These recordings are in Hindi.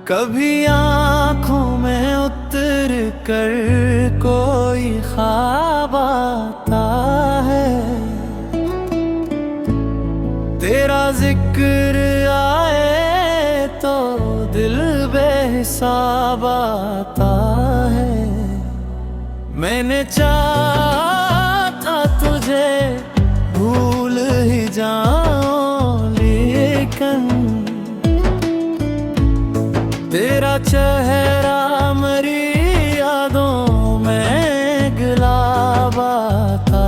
कभी आँखों में उतर कर कोई ख्वाब आता है, तेरा जिक्र आए तो दिल बेहिसाब आता है। मैंने चाहा था तुझे भूल ही जाऊं, लेकिन तेरा चेहरा मेरी यादों में गुलाब आता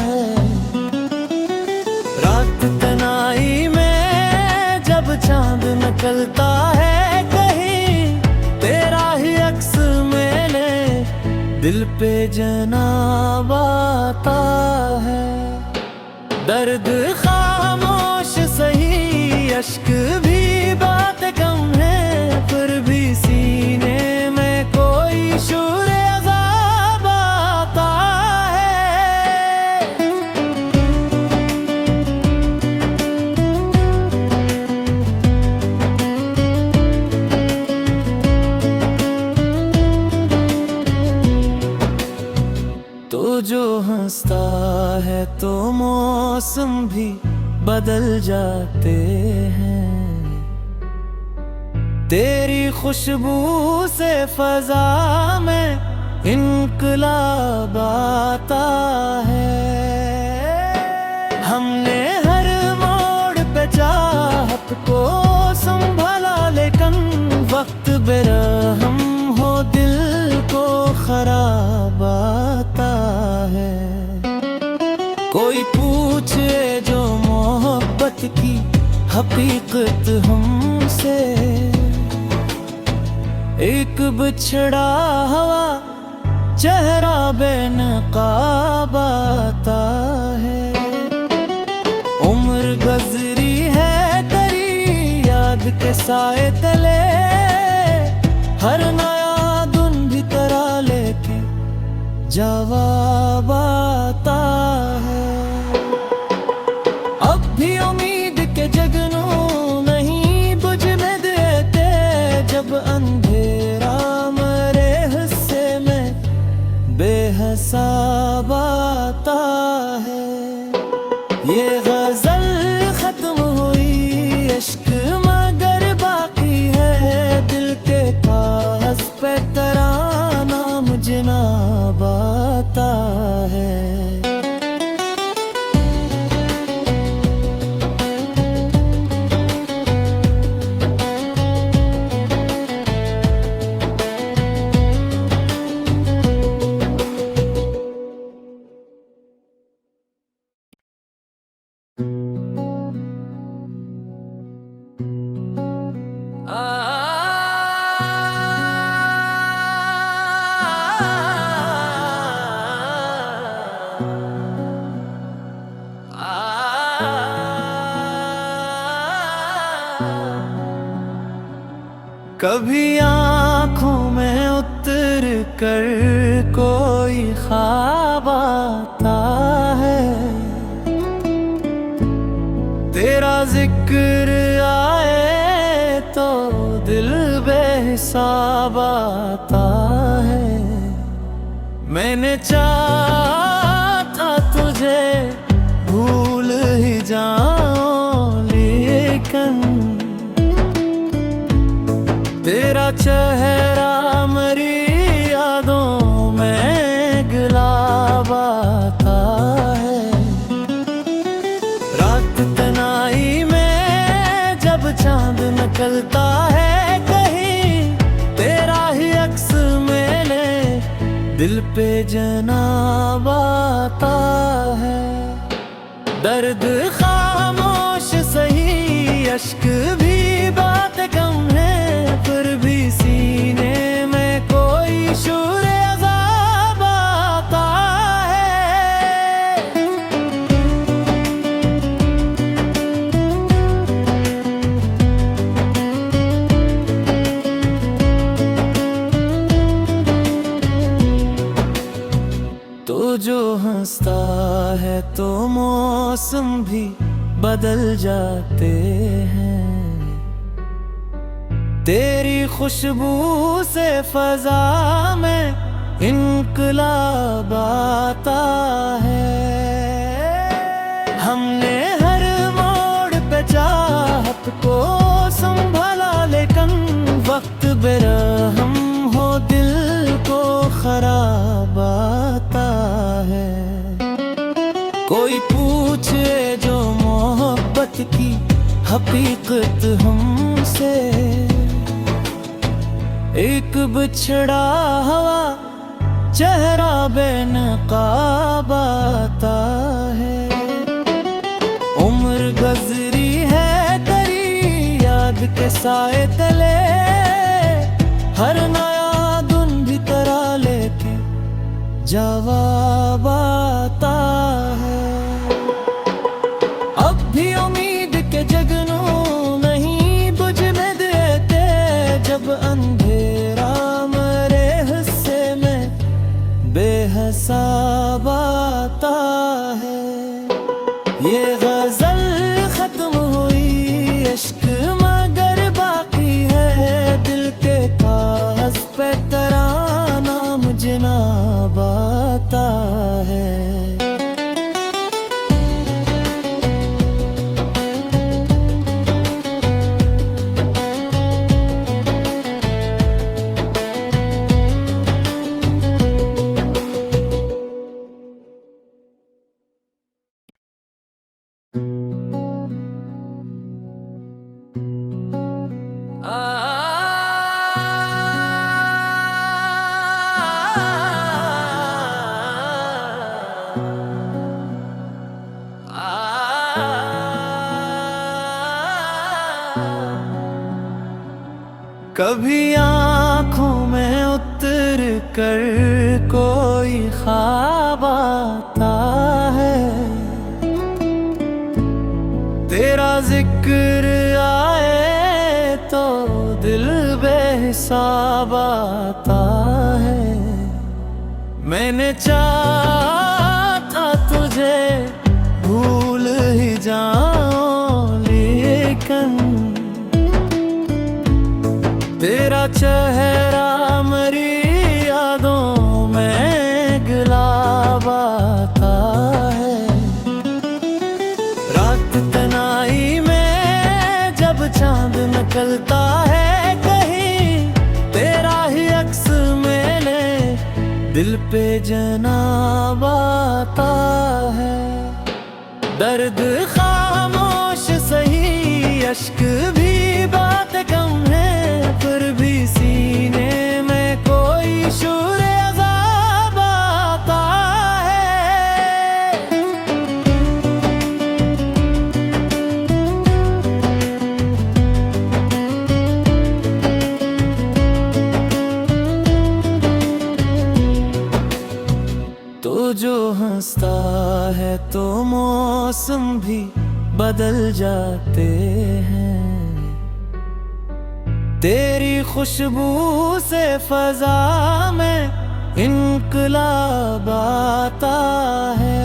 है। रात तनाई में जब चांद निकलता है, कहीं तेरा ही अक्स मेरे दिल पे जनाब आता है। दर्द खामोश सही, अश्क भी बात कम है, फिर भी सीने में कोई शूर अज़ाब आता है। तो जो हंसता है तो मौसम भी बदल जाते हैं, तेरी खुशबू से फजा में इनकलाब आता है। हमने हर मोड़ पे चाहत को संभाला, लेकिन वक्त बेरहम हो दिल को खराब आता है। कोई पूछे जो मोहब्बत की हकीकत हमसे, एक बिछड़ा हुआ चेहरा बेनकाब आता है। उम्र गुजरी है तेरी याद के साए तले, हर नया दिन भी तेरा लेके जवाब आता है। अब भी उम्मीद के जगनू नहीं बुझने देते, जब अंधेरा मेरे हिस्से में बेहिसाब आता है। ये गजल खत्म हुई, इश्क मगर बाकी है, दिल के कागज पे तराना जनाब आता है। कभी आँखों में उतर कर कोई ख्वाब आता है, तेरा जिक्र आए तो दिल बेहिसाब आता है। मैंने चाहा था तुझे भूल ही जाऊं, लेकिन तेरा चेहरा मेरी यादों में गुलाब आता है। रात तनाई में जब चांद निकलता है, कहीं तेरा ही अक्स मेरे दिल पे जनाब आता है। दर्द खामोश सही, अश्क भी बात कम है, फिर भी सीने में कोई शूर अज़ाब आता है। तो जो हंसता है तो मौसम भी बदल जाते हैं। तेरी खुशबू से फजा में इनकलाब आता है। हमने हर मोड़ पे चाहत को संभाला, लेकिन वक्त बेरहम हो दिल को खराब आता है। कोई पूछे जो मोहब्बत की हकीकत हमसे, एक बिछड़ा हुआ चेहरा बेनकाब आता है। उम्र गुजरी है तेरी याद के साए तले, हर नया दिन भी तेरा लेके जवाब आता है। अब भी उम्मीद के जगनू नहीं बुझने देते, जब अंधेरा मेरे हिस्से में बेहिसाब आता है। ये गजल खत्म हुई इश्क मगर बाकी है, दिल के कागज पे तेरा नाम जनाब आता है। कभी आँखों में उतर कर कोई ख्वाब आता है, तेरा जिक्र आए तो दिल बेहिसाब आता है। मैंने चाहा था तुझे भूल ही जाऊं, लेकिन तेरा चेहरा मेरी यादों में गुलाब आता है। रात तनाई में जब चांद निकलता है, कहीं तेरा ही अक्स मेरे दिल पे जनाब आता है। दर्द खामोश सही, अश्क भी बात कम है, फिर भी सीने में कोई शूर अज़ाब आता है। तो जो हंसता है तो मौसम भी बदल जाते हैं। तेरी खुशबू से फजा में इनकलाब आता है।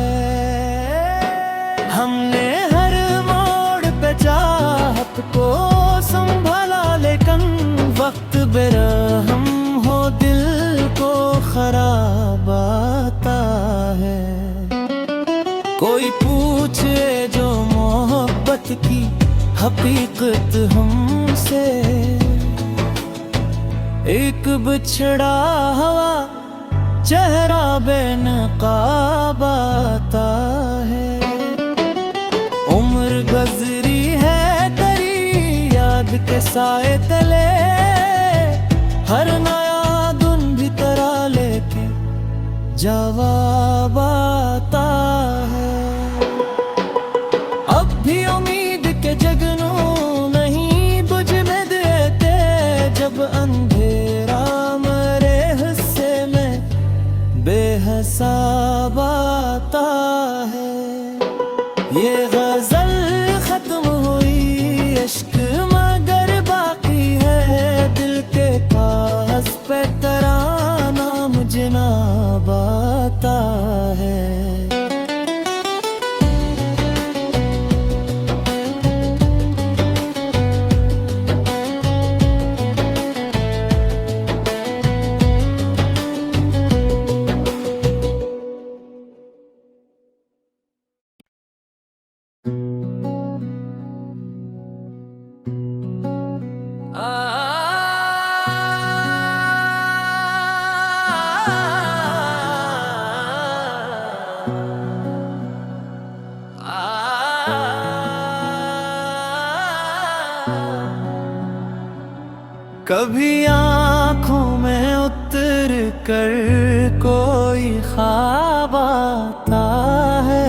हमने हर मोड़ पे चाहत को संभाला, लेकिन वक्त बेरहम हो दिल को खराब आता है। कोई पूछे जो मोहब्बत की हकीकत हमसे, एक बिछड़ा हुआ चेहरा बेनकाब आता है। उम्र गुजरी है तेरी याद के साए तले, हर नया दिन भी तेरा लेके जवाब आता है। अब भी उम्मीद के जगनू नहीं बुझने देते, जब अंधेरा मेरे हिस्से में बेहिसाब आता है। ये गजल खत्म हुई इश्क मगर बाकी है, दिल के कागज पे तेरा नाम जनाब आता है। कभी आँखों में उतर कर कोई ख्वाब आता है,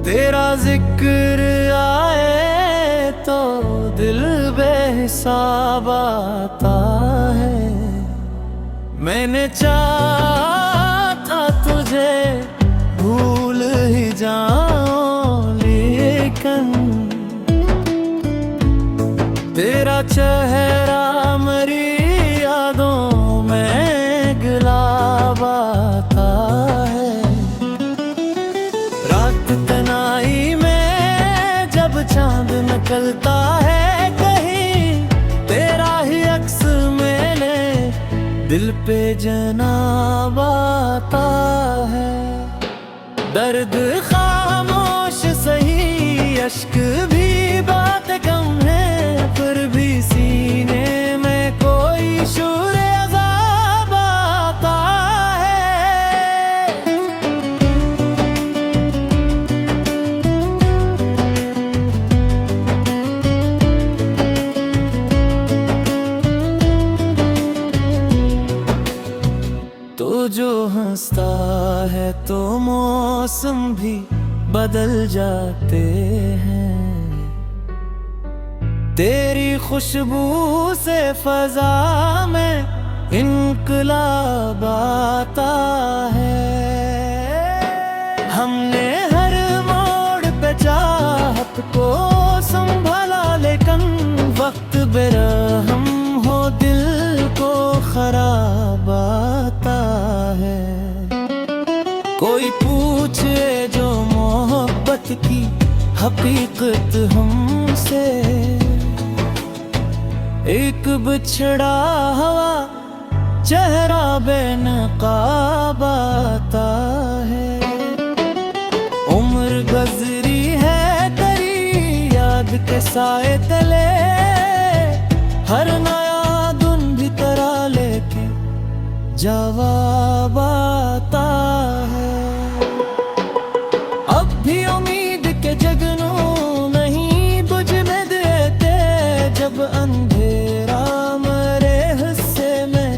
तेरा जिक्र आए तो दिल बेहिसाब आता है। मैंने चाहा था तुझे भूल ही जाऊं, लेकिन तेरा चेहरा मेरी यादों में गुलाब आता है। रात तनाई में जब चांद निकलता है कहीं, तेरा ही अक्स मेरे दिल पे जनाब आता है। दर्द खामोश सही, अश्क भी बात कम है, फिर भी सीने में कोई शूर अज़ाब आता है। तो जो हंसता है तो मौसम भी बदल जाते हैं, तेरी खुशबू से फजा में इनकलाब आता है। हमने हर मोड़ पे चाहत को संभाला, लेकिन वक्त बेरहम हो दिल को खराब आता है। कोई पूछे जो मोहब्बत की हकीकत हमसे, एक बिछड़ा हुआ चेहरा बेनकाब आता है। उम्र गुजरी है तेरी याद के साए तले, हर नया दिन भी तेरा लेके जवाब आता है। अब भी उम्मीद के जगनू नहीं बुझने देते, जब अंधेरा मेरे हिस्से में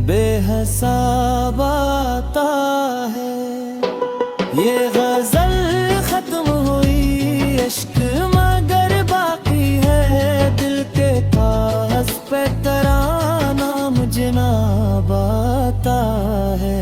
बेहिसाब आता है। ये गजल खत्म हुई इश्क मगर बाकी है, दिल के कागज पे तेरा नाम जनाब आता है।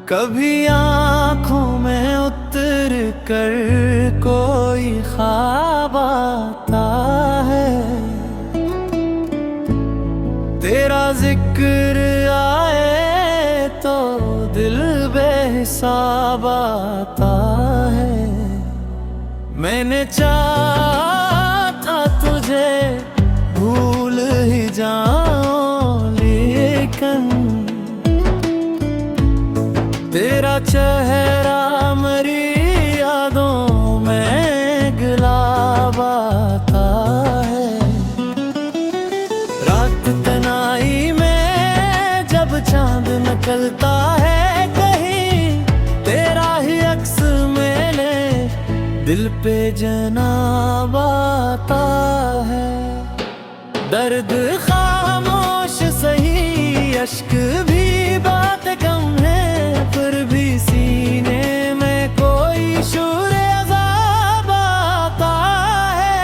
कभी आँखों में उतर कर कोई ख्वाब आता है, तेरा जिक्र आए तो दिल बेहिसाब आता है। मैंने चाहा था तुझे भूल ही जाऊं, लेकिन तेरा चेहरा मेरी यादों में गुलाब आता है। रात तनाई में जब चांद निकलता है कहीं, तेरा ही अक्स मेरे दिल पे जनाब आता है। दर्द खामोश सही, अश्क भी बात कम है, फिर भी सीने में कोई शूर अज़ाब आता है।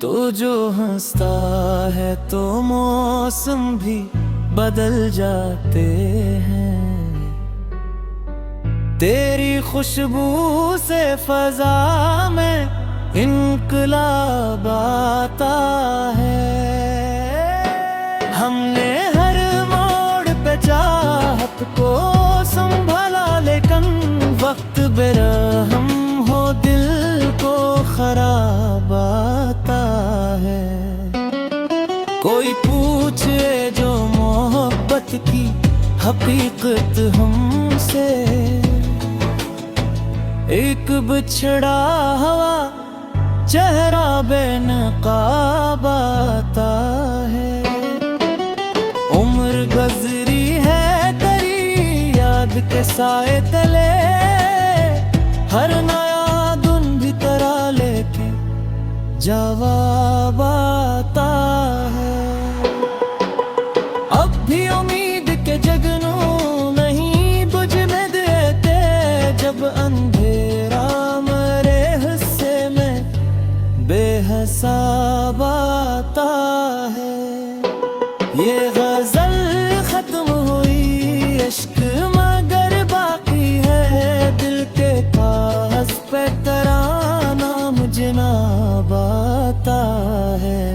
तो जो हंसता है तो मौसम भी बदल जाते हैं। तेरी खुशबू से फजा में इनकलाब आता है। हमने हर मोड़ पे चाहत को संभाला, लेकिन वक्त बेरहम हो दिल को खराब आता है। कोई पूछे जो मोहब्बत की हकीकत हमसे, एक बिछड़ा हुआ चेहरा बेनकाब आता है। उम्र गुजरी है तेरी याद के साए तले, हर नया दिन भी तेरा लेके जवाब आता है। अब भी उम्मीद के जगनू नहीं बुझ में देते, जब अंधेरा मेरे हिस्से में बेहिसाब आता है। ये गजल खत्म हुई इश्क मगर बाकी है, दिल के कागज पे तेरा नाम जनाब आता है।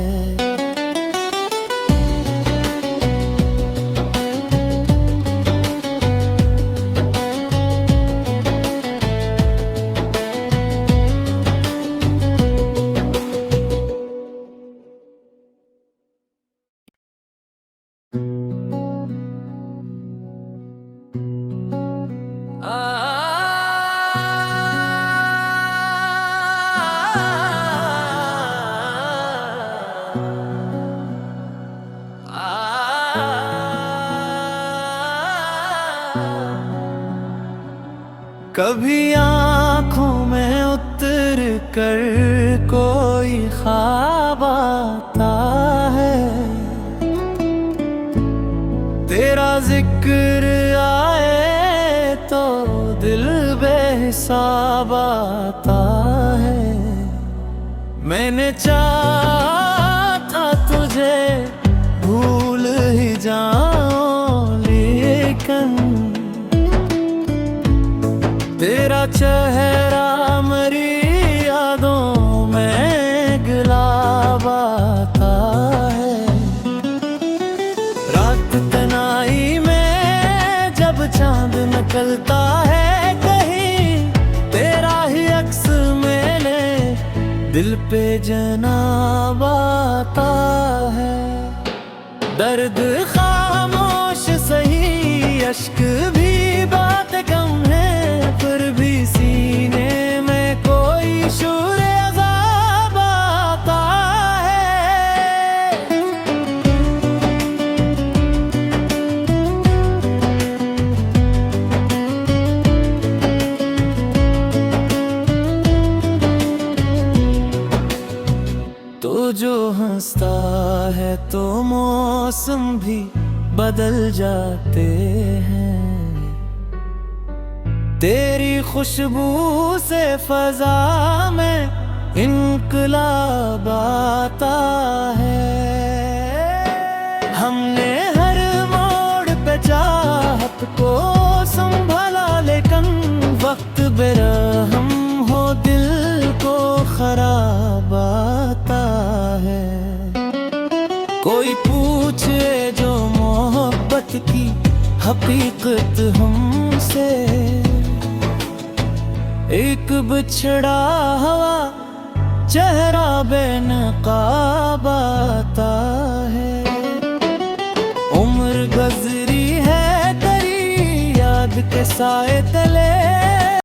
कभी आँखों में उतर कर कोई ख्वाब आता है, तेरा जिक्र आए तो दिल बेहिसाब आता है। मैंने चाहा था तुझे भूल ही जाऊं, लेकिन तेरा चेहरा मेरी यादों में गुलाब आता है। रात तनाई में जब चांद निकलता है, कहीं तेरा ही अक्स मेरे दिल पे जनाब आता है। दर्द खामोश सही, अश्क भी बात कम है, फिर भी सीने में कोई शूर अज़ाब आता है। तो जो हंसता है तो मौसम भी बदल जाते हैं। तेरी खुशबू से फजा में इनकलाब आता है। हमने हर मोड़ पे चाहत को संभाला, लेकिन वक्त बेरहम हो दिल को खराब आता है। कोई पूछे जो मोहब्बत की हकीकत हमसे, एक बिछड़ा हुआ चेहरा बेनकाब आता है। उम्र गुजरी है तेरी याद के साए तले,